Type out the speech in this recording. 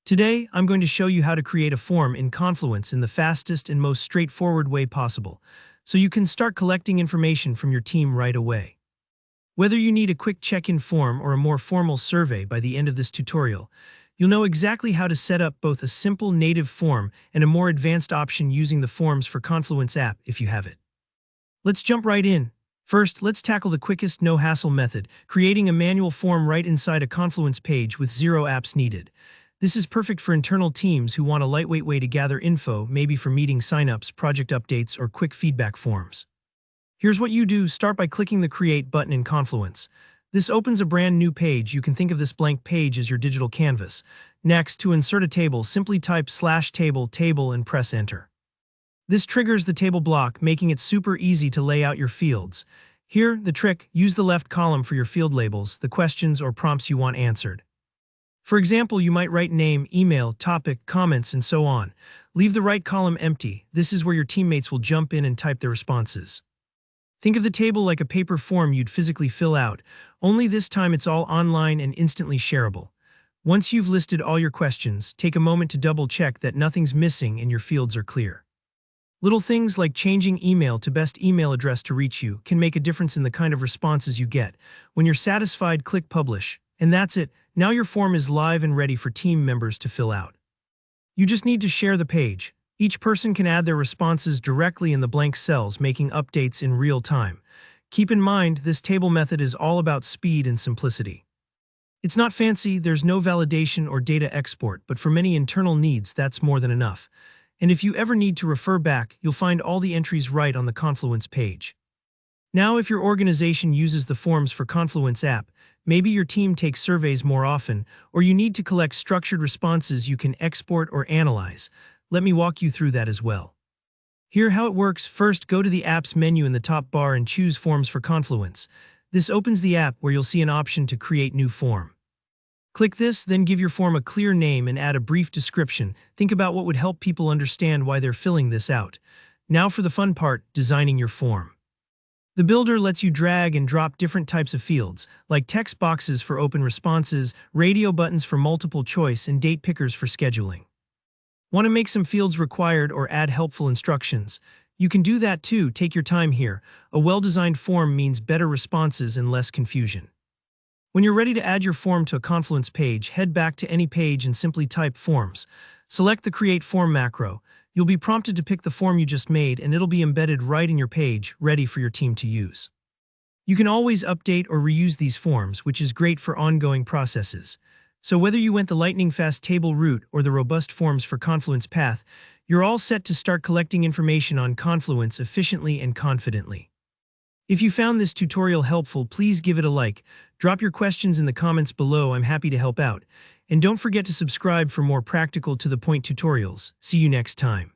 Today, I'm going to show you how to create a form in Confluence in the fastest and most straightforward way possible, so you can start collecting information from your team right away. Whether you need a quick check-in form or a more formal survey by the end of this tutorial, you'll know exactly how to set up both a simple native form and a more advanced option using the Forms for Confluence app if you have it. Let's jump right in. First, let's tackle the quickest no-hassle method, creating a manual form right inside a Confluence page with zero apps needed. This is perfect for internal teams who want a lightweight way to gather info, maybe for meeting signups, project updates, or quick feedback forms. Here's what you do. Start by clicking the Create button in Confluence. This opens a brand new page. You can think of this blank page as your digital canvas. Next, to insert a table, simply type /table table and press Enter. This triggers the table block, making it super easy to lay out your fields. Here, the trick: use the left column for your field labels, the questions or prompts you want answered. For example, you might write name, email, topic, comments, and so on. Leave the right column empty. This is where your teammates will jump in and type their responses. Think of the table like a paper form you'd physically fill out, only this time it's all online and instantly shareable. Once you've listed all your questions, take a moment to double-check that nothing's missing and your fields are clear. Little things like changing email to best email address to reach you can make a difference in the kind of responses you get. When you're satisfied, click Publish. And that's it. Now your form is live and ready for team members to fill out. You just need to share the page. Each person can add their responses directly in the blank cells, making updates in real time. Keep in mind, this table method is all about speed and simplicity. It's not fancy, there's no validation or data export, but for many internal needs, that's more than enough. And if you ever need to refer back, you'll find all the entries right on the Confluence page. Now, if your organization uses the Forms for Confluence app, maybe your team takes surveys more often, or you need to collect structured responses you can export or analyze. Let me walk you through that as well. Here how it works. First, go to the Apps menu in the top bar and choose Forms for Confluence. This opens the app where you'll see an option to create new form. Click this, then give your form a clear name and add a brief description. Think about what would help people understand why they're filling this out. Now for the fun part, designing your form. The builder lets you drag and drop different types of fields, like text boxes for open responses, radio buttons for multiple choice, and date pickers for scheduling. Want to make some fields required or add helpful instructions? You can do that too. Take your time here. A well-designed form means better responses and less confusion. When you're ready to add your form to a Confluence page, head back to any page and simply type Forms. Select the Create Form macro. You'll be prompted to pick the form you just made, and it'll be embedded right in your page, ready for your team to use. You can always update or reuse these forms, which is great for ongoing processes. So whether you went the lightning-fast table route or the robust Forms for Confluence path, you're all set to start collecting information on Confluence efficiently and confidently. If you found this tutorial helpful, please give it a like. Drop your questions in the comments below. I'm happy to help out. And don't forget to subscribe for more practical to the point tutorials. See you next time.